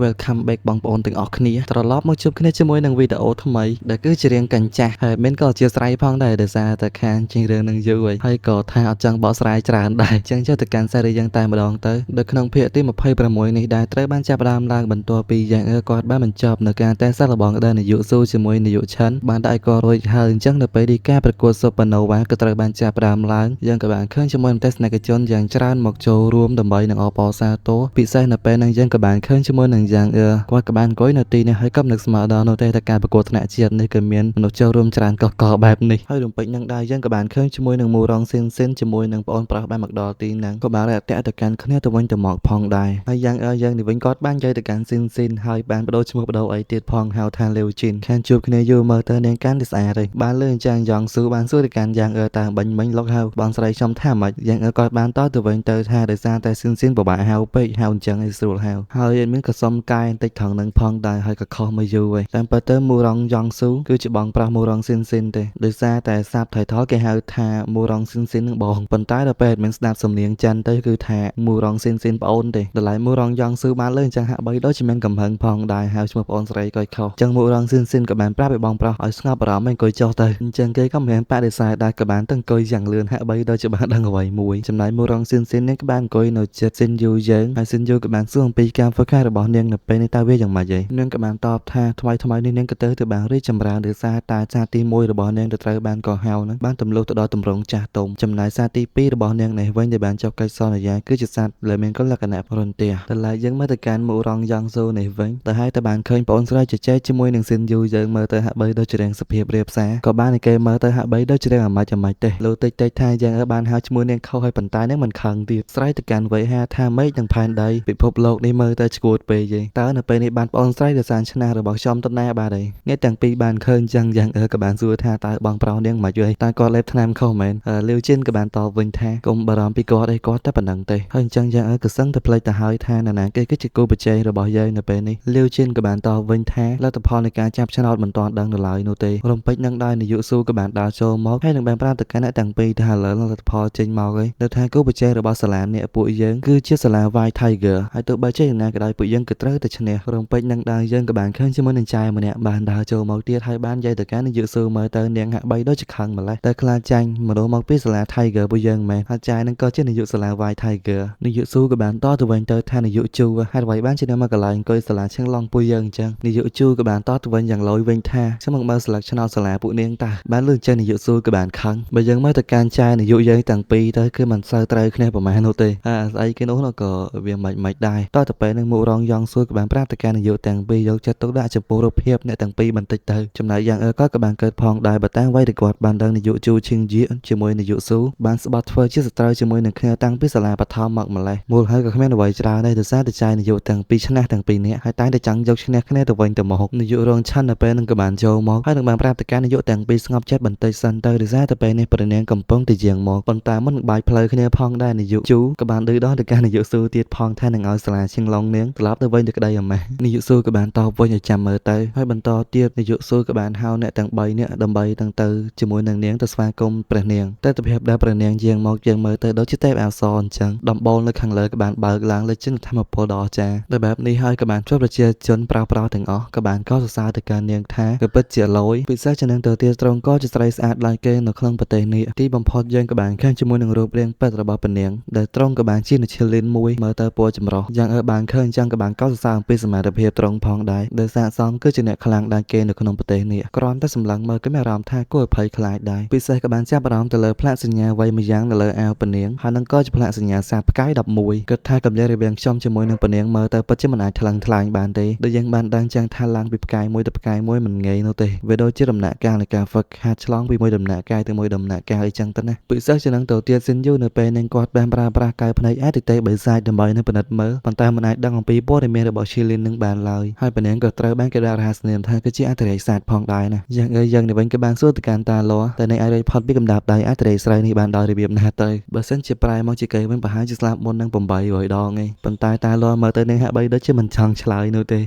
Welcome back បងប្អូនទាំងអស់គ្នាត្រឡប់មកជួបគ្នាជាមួយនឹងវីដេអូថ្មីដែលគឺជារៀងកញ្ចាស់ហើយមិនក៏អធិស្ឋានផងដែរដោយសារតែខានជាងរឿងនឹងយូរហើយក៏ថាអត់ចង់បកស្រាយច្រើនដែរចឹងចូលទៅកាន់សេរីយ៉ាងតែម្ដងទៅនៅក្នុងភាគទី26នេះដែរត្រូវបានចាប់ផ្ដើមឡើងបន្ទាប់ពីយ៉ាងគាត់បានបញ្ចប់នៅការតែសាកល្បងដែលនាយកស៊ូជាមួយនាយកឆាន់បានដាក់ឲ្យគាត់រួចហើយអញ្ចឹងនៅពេលទីការប្រកួត Supernova ក៏ត្រូវបានចាប់ផ្ដើមឡើងយ៉ាងក៏បានឃើញជាមួយទស្សនិកជនយ៉ាងច្រើនមកចូលរួមដើម្បីនឹងអបអរសាទរពិសេសនៅពេលនឹងយើងក៏បានឃើញជាមួយនឹងយ៉ាងគាត់ក៏បានអង្គុយនៅទីនេះហើយក៏នឹកស្មានដល់នៅតែការប្រកួតថ្នាក់ជាតិនេះក៏មានមនុស្សចូលរួមច្រើនកកបែបនេះហើយរំពេចនឹងដែរយើងក៏បានឃើញជាមួយនឹងមូរងស៊ីនស៊ីនជាមួយនឹងប្អូនប្រុសបានមកដល់ទីហ្នឹងក៏បានរាក់ទាក់ទៅកាន់គ្នាទៅវិញទៅមកផងដែរហើយយ៉ាងយ៉ាងនេះវិញគាត់បាននិយាយទៅកាន់ស៊ីនស៊ីនហើយបានបដូរឈ្មោះបដូរអីទៀតផងហៅថាលេវជីនខានជួបគ្នាយូរមើលទៅនាងកាន់តែស្អាតហើយបានលើអញ្ចឹងយ៉ងស៊ូបានសួរទៅកាន់យ៉ាងតាបាញ់មិញលោកហៅបងស្រីខ្ញុំថាម៉េចយ៉ាងគាត់បានតទៅវិញទៅថាដោយសារតែស៊ីនស៊ីនពិបាកហៅពេកហៅអញ្ចឹងឲ្យស្រួលហៅហើយមានក៏សុំកែបន្តិចថងនឹងផងដែរហើយក៏ខុសមកយូរហើយតាមពិតទៅមូរងយ៉ងស៊ូគឺជាបងប្រុសមូរងស៊ីនស៊ីនទេដោយសារតែសាបថៃថលគេហៅថាមូរងស៊ីនស៊ីននឹងបងប៉ុន្តែដល់ពេលមិនស្ដាប់សំនៀងចិនទៅគឺថាមូរងស៊ីនស៊ីនប្អូនទេដល់ឡែមូរងយ៉ងស៊ូបានលើអញ្ចឹងហាក់បីដូចជាមានកំហឹងផងដែរហៅឈ្មោះប្អូនស្រីក៏ខុសអញ្ចឹងមូរងស៊ីនស៊ីនក៏បានប្រាប់ឲ្យបងប្រុសឲ្យស្ងប់អារម្មណ៍អង្គុយចុះទៅអញ្ចឹងគេក៏មិនបដិសេធដែរក៏បានទៅអង្គុយយ៉ាងលឿនហាក់បីដូចជាបានដឹងអ្វីមួយចំណែកមូរងស៊ីនស៊ីននេះក៏បានអង្គុយនៅជិតស៊ីនយូយើងហើយស៊ីនយូក៏បានសួរអំពីការហ្វឹកហាត់របស់នាងនៅពេលនេះតើវាយ៉ាងម៉េចហើយនាងក៏បានតបថាថ្មីនេះនាងក៏ទៅបានរីកចម្រើនដោយសារតែសារទី1របស់នាងទៅត្រូវបានកោះហៅនឹងបានទម្លុះទៅដល់ទម្រង់ចាស់ទុំចំណែកសារទី2របស់នាងនេះវិញដែលបានចុះកិច្ចសន្យាគឺជាសត្វដែលមានគុណលក្ខណៈរន្ទះតែឡើយយើងមើលទៅកាន់មូរងយ៉ងស៊ូនេះវិញតែហើយតែបានឃើញប្អូនស្រីជជែកជាមួយនឹងស៊ីនយូយើងមើលទៅហាក់បីដូចជារៀងសភាពរៀបសារក៏បានតែគេមើលទៅហាក់បីដូចជារៀងអាម៉េចទេលុះតិចថាយើងបានហៅឈ្មោះនាងខុសហើយប៉ុន្តែនាងមិនខឹងទៀតស្រ័យទៅកាន់វ័យហាថាមេឃនិងផែនដីពិភពលោកនេះមើលទៅឈួតពេកយេតើនៅពេលនេះបានប្អូនស្រីដែលសានឆ្នះរបស់ខ្ញុំទៅណាបាទហើយអ្នកទាំងពីរបានឃើញចឹងយ៉ាងក៏បានសួរថាតើបងប្រុសនាងមិនយល់តើគាត់លេបថ្នាំខុសមែនលាវជិនក៏បានតបវិញថាកុំបារម្ភពីគាត់គាត់តែប៉ុណ្្នឹងទេហើយអញ្ចឹងយ៉ាងក៏សឹងតែផ្លេចទៅហើយថានរណាគេគឺជាគូប្រជែងរបស់យើងនៅពេលនេះលាវជិនក៏បានតបវិញថាលទ្ធផលនៃការចាប់ឆ្នោតមិនទាន់ដឹងនៅឡើយនោះទេរំពេចនឹងដែរនាយកស៊ូក៏បានដើរចូលមកហើយនឹងបានប្រាប់ទៅកាន់អ្នកទាំងពីរថាលើលទ្ធផលចេញមកហើយនៅថាគូប្រជែងរបស់សាលានេះពួកយើងគឺជាសាលា White Tiger ហើយទោះបីជាយ៉ាងណាក៏ដោយពួកយើងក៏ត្រូវតែឈ្នះរំពេចនឹងដែរយើងក៏បានឃើញជាមួយនឹងចែម្នាក់បានដើរចូលមកទៀតហើយបាននិយាយទៅកាន់នាយកស៊ូមើលទៅនាងហាក់បីដូចជាខឹងម្ល៉េះតែខ្លាចចាញ់មនុស្សមកពីសាលា Tiger ពួកយើងមែនហើយចែនឹងក៏ជានាយកសាលា White Tiger នាយកស៊ូក៏បានតទៅវិញទៅថានាយកជូហេតុអ្វីបានជានៅមកកន្លែងអង្គុយសាលាឈឹងឡងពួកយើងអញ្ចឹងនាយកជូក៏បានតទៅវិញយ៉ាងលយវិញថាខ្ញុំមកមើលស្លឹកឆ្នោតសាលាពួកនាងតាបានលឺចេញនាយកស៊ូក៏បានខឹងបើយើងមើលទៅកាន់ចែនាយកយើងទាំងពីរទៅគឺមិនសូវត្រូវគ្នាប្រហែលនោះទេស្អីគេនោះក៏វាមិនដែរតទៅពេលនឹងមករងយ៉ងស៊ូក៏បានប្រាប់ទៅកាន់នាយកទាំងពីរយកចិត្តទុកដាក់ចំពោះរូបភាពអ្នកទាំងពីរបន្តិចទៅចំណែកយ៉ាងក៏បានកើតផងដែរបើតាមអ្វីដែលគាត់បានដឹងនាយកជូឈីងយៀជាមួយនាយកស៊ូបានស្បត់ធ្វើជាសត្រូវជាមួយនឹងគ្នាតាំងពីសាលាបឋមមកម្លេះមូលហើយក៏គ្មានអ្វីច្រើនដែរដោយសារតែចែនាយកទាំងពីរឆ្នះទាំងពីរនាក់ហើយតែងតែចង់យកឈ្នះគ្នាទៅវិញទៅមកនាយករងឆាន់នៅពេលនឹងក៏បានចូលមកហើយនឹងបានប្រាប់ទៅកាន់នាយកទាំងពីរស្ងប់ចិត្តបន្តិចសិនទៅដោយសារតែពេលនេះព្រះនាងកំពុងតែយាងមកប៉ុន្តែមុននឹងបាយផ្លូវគ្នាផងដែរនាយកជូក៏បានឌឺដោះទៅកាន់នាយកស៊ូទៀតផងថានឹងឲ្យសាលាឈឹងឡុងនាងត្រឡប់ទៅវិញទៅក្តីអាម៉េះនាយកស៊ូក៏បានតបវិញឲ្យចាំមើលទៅហើយបន្តទៀតនាយកស៊ូក៏បានហៅអ្នកទាំង3នាក់ដើម្បីទាំងទៅជាមួយនឹងនាងទៅស្វាគមន៍ព្រះនាងតែទភាពដែលព្រះនាងយាងមកយើងមើលទៅដូចជាទេពអប្សរអញ្ចឹងដំបូលនៅខាងលើក៏បានបើកឡើងលេចជាធម្មពលដ៏អស្ចារ្យដោយបែបនេះហើយក៏បានជួបប្រជាជនប្រោទាំងអស់ក៏បានកោតសរសើរទៅកាន់នាងថាក៏ពិតជាលយពិសេសជានឹងទៅទៀតត្រង់ក៏ជាស្រីស្អាតឡើងគេនៅក្នុងប្រទេសនេះទីបំផុតយើងក៏បានឃើញជាមួយនឹងរូបរាងពិតរបស់ព្រះនាងដែលត្រង់ក៏បានជាឈិលីនមួយមើលទៅពណ៌ចម្រុះយ៉ាងបានឃើញចឹងក៏បានកោតសរសើរអំពីសមត្ថភាពត្រង់ផងដែរដែលសាកសមគឺជាអ្នកខ្លាំងដែរគេនៅក្នុងប្រទេសនេះគ្រាន់តែសម្លឹងមើលក៏មានអារម្មណ៍ថាគួរឲ្យភ័យខ្លាចដែរពិសេសក៏បានចាប់អារម្មណ៍ទៅលើផ្លាកសញ្ញាអ្វីមួយយ៉ាងនៅលើអាវព្រះនាងហើយនឹងក៏ជាផ្លាកសញ្ញាសាផ្កាយ11គិតថាកម្លាំងរវាងខ្ញុំជាមួយនឹងព្រះនាងមើលទៅពិតជាមិនអាចថ្លឹងថ្លែងបានទេដូចយើងបានដឹងចឹងថាឡើងពីផ្កាយមួយទៅផ្កាយមួយមិនងាយនោះទេវាដូចជាដំណាក់កាលនៃការហ្វឹកហាត់ឆ្លងពីមួយដំណាក់កាយទៅមួយដំណាក់កាយអីចឹងទៅណាពិសេសជានឹងទៅទៀតស៊ីនយូនៅពេលនឹងគាត់បានប្រើប្រាស់កែវភ្នែកអតិទេបិសាចដើម្បីនឹងពិនិត្យមើលប៉ុន្តែមិនអាចដឹងអំពីព័ត៌មានរបស់ឈីលីននឹងបានឡើយហើយព្រះនាងក៏ត្រូវបានគេដាក់រហស្សនាមថាគឺជាអតិរេសាទផងដែរណាយ៉ាងនេះវិញក៏បានសួរទៅកាន់តាឡោតែនឹងអាចរៃផុតពីកម្ដាប់ដៃអតិរេស្រីនេះបានដោយរបៀបណាទៅបើសិនជាប្រែមកជាគេវិញប្រហែលជាស្លាប់មុននឹង800ដងឯងប៉ុន្តែតាឡោមើលទៅនឹងហាក់បីដូចជាមិនចង់ឆ្លើយនោះទេ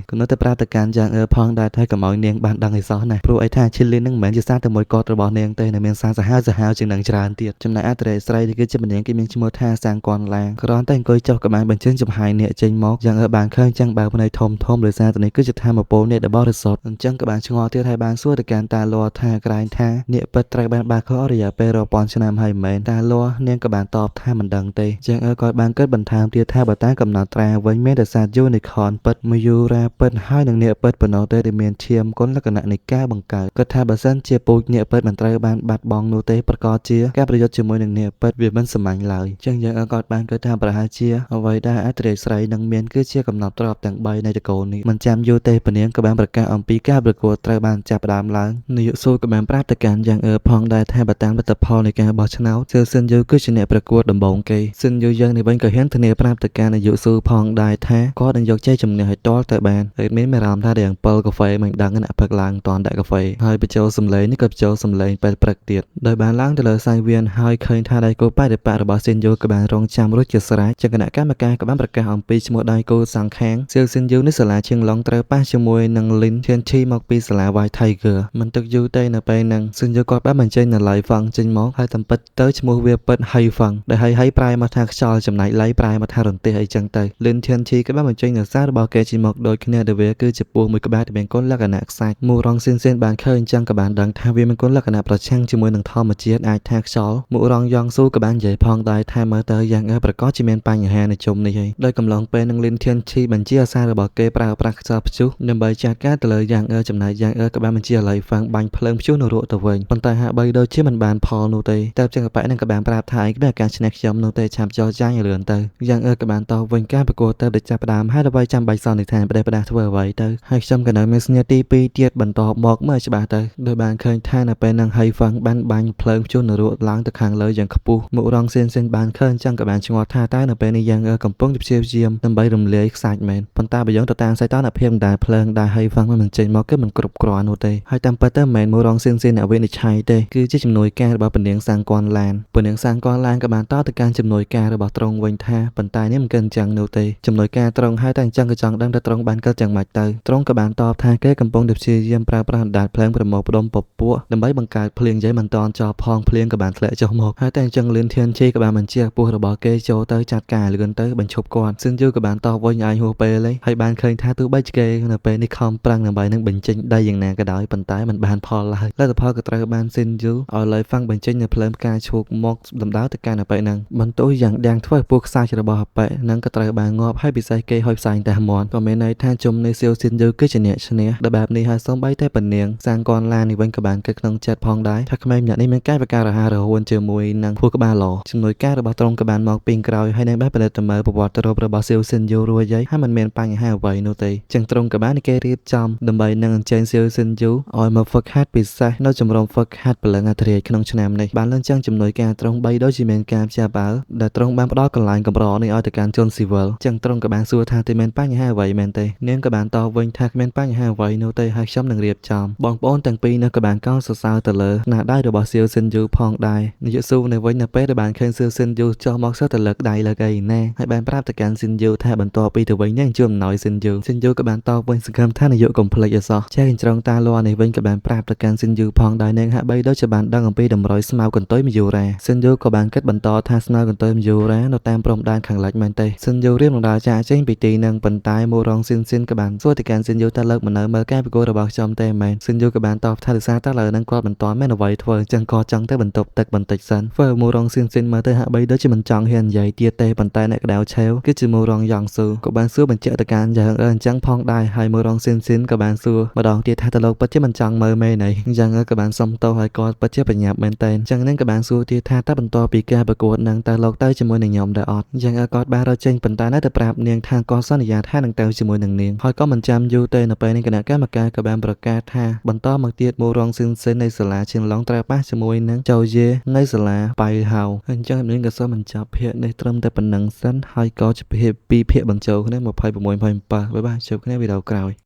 ក៏នៅតែប្រាប់ទៅកាន់យ៉ាងផងដែរថាកុំឲ្យនាងបានដឹងឲ្យសោះណាព្រោះអីថាឈីលីននឹងមិនមែនជាសារតែមួយកតរបស់នាងទេនៅមានសារសាហាវជាងនឹងច្រើនទៀតចំណែកអតិរេស្រីនេះគឺជាម្នាងគេមានឈ្មោះថាសាងគន់ឡាងគ្រាន់តែអង្គុយចុះក៏បានបញ្ចេញចំហាយអ្នកចេញមកយ៉ាងបានឃើញ ចឹងបើផ្នែកធំដោយសារតែនេះគឺជាធម៌ពលអ្នកដែលបរិសុទ្ធអញ្ចឹងក៏បានឆ្ងល់ទៀតហើយបានសួរទៅកាន់តាលាថាក្រែងថាអ្នកពិតត្រូវបានបាខុសរយៈពេលរាប់ពាន់ឆ្នាំហើយមែនតាលានាងក៏បានតបថាមិនដឹងទេចឹងគាត់បានគិតបន្ថែមទៀតថាបើតាមកំណត់ត្រាវិញមានតែសត្វយូនីខនពិតមយូរ៉ាពិតហើយនឹងអ្នកពិតប៉ុណ្ណោះទេដែលមានឈាមគុណលក្ខណៈនៃការបង្កើតគាត់ថាបើសិនជាពូជអ្នកពិតមិនត្រូវបានបាត់បង់នោះទេប្រកបជាការប្រយុទ្ធជាមួយនឹងអ្នកពិតវាមិនសាមញ្ញឡើយចឹងយើងគាត់បានគិតថាប្រហែលជាអ្វីដែលអត្រេកស្រីនឹងមានគឺជាកំណត់ទ្របទាំង3នៃតកូលនេះមិនចាំយូរទេពនាងក៏បានប្រកាសអំពីការប្រកួតត្រូវបានចាប់ផ្ដើមឡើងនាយកសួរក៏បានប្រាប់ទៅកាន់យ៉ាងផងដែរថាបើតាមលទ្ធផលនៃការបោះឆ្នោតស៊ិនយូគឺជាអ្នកប្រកួតដំបូងគេស៊ិនយូយ៉ាងនេះវិញក៏ហ៊ានធានាប្រាប់ទៅកាន់នាយកសួរផងដែរថាគាត់នឹងយកជ័យជំនះឲ្យទាល់ទៅបានហើយមានអារម្មណ៍ថារឿង7កាហ្វេមិនដឹងអ្នកផឹកឡើងតាន់ដាក់កាហ្វេហើយបញ្ចូលសម្លេងនេះក៏បញ្ចូលសម្លេងពេលព្រឹកទៀតដោយបានឡើងទៅលើសង្វៀនហើយឃើញថាដៃគូបរិបត្តិរបស់ស៊ិនយូក៏បានរងចាំរួចជាស្រេចចឹងគណៈកម្មការក៏បានប្រកាសអំពីឈ្មោះដៃគូសងខាងស៊ិនយូនេះសាលាឈៀងឡុងត្រូវប៉ះជាមួយនឹងលីនធានឈីមកពីសាលា White Tiger មិនទឹកយូរទេនៅពេលហ្នឹងស៊ិនយូគាត់បានបញ្ចេញនៅឡៃហ្វង់ចេញមកហើយតាមពិតទៅឈ្មោះវាពិតហៃហ្វង់ដែលហៃប្រែមកថាខ្យល់ចំណែកឡៃប្រែមកថារន្ទះអីចឹងទៅលីនធានឈីក៏បានបញ្ចេញនៅសាររបស់គេចេញមកដូចគ្នាដែលវាគឺជាពស់មួយក្បាលដែលមានគុណលក្ខណៈខ្សាច់មូរងស៊ិនបានឃើញចឹងក៏បានដឹងថាវាមានគុណលក្ខណៈប្រឆាំងជាមួយនឹងធម្មជាតិអាចថាខ្យល់មូរងយ៉ងស៊ូក៏បាននិយាយផងដែរថាមើលទៅយ៉ាងប្រកបជាមានបញ្ហានៅជុំនេះហើយដោយកំឡុងពេលនឹងលីនធានឈីបញ្ជាអាសាររបស់គេប្រើប្រាស់ខ្យល់ព្យុះដើម្បីចាត់ការទៅលើយ៉ាងចំណែកយ៉ាងក៏បានបញ្ជាឡៃហ្វាំងបាញ់ភ្លើងព្យុះនៅរកទៅវិញប៉ុន្តែហាក់បីដូចជាមិនបានផលនោះទេតែចឹងកប៉ែនឹងក៏បានប្រាប់ថាឯងគ្មានការឈ្នះខ្ញុំនោះទេឆាប់ចោលចាញ់ឲ្យលឿនទៅយ៉ាងក៏បានតវិញការប្រកួតទៅចាប់ផ្ដើមហើយដើម្បីចាំបាច់សន្និដ្ឋានបដិបដាធ្វើអ្វីទៅហើយខ្ញុំក៏នៅមានសញ្ញាទី2ទៀតបន្តមកមើលច្បាស់ទៅដោយបានឃើញថានៅពេលនឹងហៃហ្វាំងបានបាញ់ភ្លើងព្យុះនៅរកឡើងទៅខាងលើយ៉ាងខ្ពស់មករងស៊ិនបានឃើញចឹងក៏បានឆ្ងល់ថាតើនៅពេលនេះយ៉ាងកំពុងព្យាយាមដើម្បីរំលាយខ្សាច់មែនប៉ុន្តែបើយើងទៅតាមសីតុណ្ហភាពដែលភ្លើងដែលហៃហ្វាំងមិនចេញមកគឺមិនគ្រប់គ្រាន់នោះទេហើយតាមពិតទៅមិនមែនមករងស៊ិនអ្នកវិនិច្ឆ័យទេគឺជាជំនួយការរបស់ពនាងសាងគន់ឡានពនាងសាងគន់ឡានក៏បានតទៅកាន់ជំនួយការរបស់ត្រង់វិញថាប៉ុន្តែនេះមិនគិតអញ្ចឹងនោះទេជំនួយការត្រង់ហើយតែអញ្ចឹងក៏ចង់ដឹងថាត្រង់បានគិតយ៉ាងម៉េចទៅត្រង់ក៏បានតបថាគេកំពុងតែព្យាយាមប្រើប្រាស់អណ្ដាតភ្លើងប្រមូលផ្ដុំពពួកដើម្បីបង្កើតភ្លៀងយាយមិនតាន់ចោលផងភ្លៀងក៏បានធ្លាក់ចុះមកហើយតែអញ្ចឹងលឿនធានឈីក៏បានបញ្ជាពោះរបស់គេចូលទៅចាត់ការលឿនទៅបញ្ឈប់គាត់ស៊ិនយូក៏បានតបវិញឲ្យហួសពេលហើយបានឃើញថាទោះបីជាគេនៅពេលនេះខំប្រឹងដើម្បីនឹងបញ្ចេញដីយ៉ាងណាក៏ដោយប៉ុន្តែมันបានផលឡើយលទ្ធផលក៏ត្រូវបានស៊ិនយូឲ្យឡៃហ្វាំងបញ្ចេញនៅភ្លើងផ្កាឈូកមកដំដៅទៅកាន់អប៉ែហ្នឹងបន្ទោសយ៉ាងយ៉ាងធ្វើឲ្យពោះខ្សាច់របស់អប៉ែហ្នឹងក៏ត្រូវបានងាប់ហើយពិសេសគេហុយផ្សាយតែមាត់ក៏មានន័យថាជុំនៃសៀវស៊ិនយូគឺជាអ្នកឈ្នះដែលបែបនេះហើយសូម្បីតែពនាងសាងកនឡាននេះវិញក៏បានគិតក្នុងចិត្តផងដែរថាក្មេងម្នាក់នេះមានកាយវិការរហ័សរហួនជាមួយនឹងពោះក្បាលល្អជំនួយការរបស់ត្រង់ក៏បានមកពីក្រោយហើយនឹងបានផលិតទៅមើលប្រវត្តិរូបរបស់សៀវស៊ិនយូរួចហើយมันមានបញ្ហាអ្វីនោះទេចឹងត្រង់ក៏បានគេរៀបចំដើម្បីនឹងអញ្ជើញសៀវស៊ិនយូឲ្យមកហ្វឹកហាត់ពិសេសនៅជំរំហ្វឹកហាត់ពលឹងអធិរាជក្នុងឆ្នាំនេះបានឡើងចឹងជំនួយការត្រង់3ដូចជាមានការព្យាបាលដែលត្រង់បានផ្ដល់កន្លែងកម្រនេះឲ្យទៅកាន់ជនស៊ីវិលចឹងត្រង់ក៏បានសួរថាតើមានបញ្ហាអ្វីមែនទេនាងក៏បានតបវិញថាគ្មានបញ្ហាអ្វីនោះទេហើយខ្ញុំនឹងរៀបចំបងប្អូនទាំងពីរនោះក៏បានកោតសរសើរទៅលើស្នាដៃរបស់សៀវស៊ិនយូផងដែរនាយកស៊ូនៅវិញនៅពេលដែលបានឃើញសៀវស៊ិនយូចុះមកសើទៅលើកដៃលើកអីណាហើយបានប្រាប់ទៅកាន់ស៊ិនយូថាបន្ទាប់ពីទៅវិញនឹងជួបអំណោយស៊ិនយូក៏បានតបវិញសង្ឃឹមថានាយកកុំភ្លេចអសោះចែកកញ្ច្រងតាលានេះវិញក៏បានប្រាប់ទៅកាន់ស៊ិនយូផងដែរនាងហាក់បីដូចជាបានដឹងអំពីតម្រុយស្មៅកន្ទុយមយូរ៉ាស៊ិនយូក៏បានគិតបន្តថាស្មៅកន្ទុយមយូរ៉ានៅតាមព្រំដែនខាងលិចមែនទេស៊ិនយូរៀបនឹងដើរចាកចេញពីទីនឹងប៉ុន្តែមករងស៊ិនក៏បានសួរទៅកាន់ស៊ិនយូថាលើកមិននៅមើលការប្រកួតរបស់ខ្ញុំទេមែនស៊ិនយូក៏បានតបថាដោយសារតែលើនឹងគាត់មិនទាន់មានអ្វីធ្វើអញ្ចឹងក៏ចង់ទៅបន្ទប់ទឹកបន្តិចសិនធ្វើមករងស៊ិនមើលទៅហាក់បីដូចជាមិនចង់ហ៊ាននិយាយទៀតទេប៉ុន្តែអ្នកក្តៅឆេវគឺជាមករងយ៉ងស៊ូក៏បានសួរបញ្ជាក់ទៅកាន់យ៉ាងអញ្ចឹងផងដែរហើយមករងស៊ិនក៏បានសួរម្ដងទៀតថាតើលោកពិតជាមិនចង់មើលមែនទេយ៉ាងក៏បានសុំទោសហើយគាត់ពិតជាបញ្ញាប់មែនតើអញ្ចឹងនឹងក៏បានសួរទៀតថាតើបន្ទាប់ពីការប្រកួតនឹងតើលោកទៅជាមួយនឹងខ្ញុំដែរអត់យ៉ាងគាត់បានរត់ចេញប៉ុន្តែនៅតែប្រាប់នាងថាគាត់សន្យាថានឹងទៅជាមួយនឹងនាងហើយក៏មិនចាំយូរទេនៅពេលនេះគណៈកម្មការក៏បានប្រកាសថាបន្តមកទៀតមករងស៊ិននៃសាលាឈៀងឡុងត្រូវប៉ះជាមួយនឹងចៅយេនៃសាលាបៃហៅអញ្ចឹងនាងក៏សូមបញ្ចប់ភាគនេះត្រឹមតែប៉ុណ្្នឹងសិនហើយក៏ជាភាគ2ភាគបញ្ចូលគ្នា26 27បាយបាយជួបគ្នាវីដេអូក្រោយ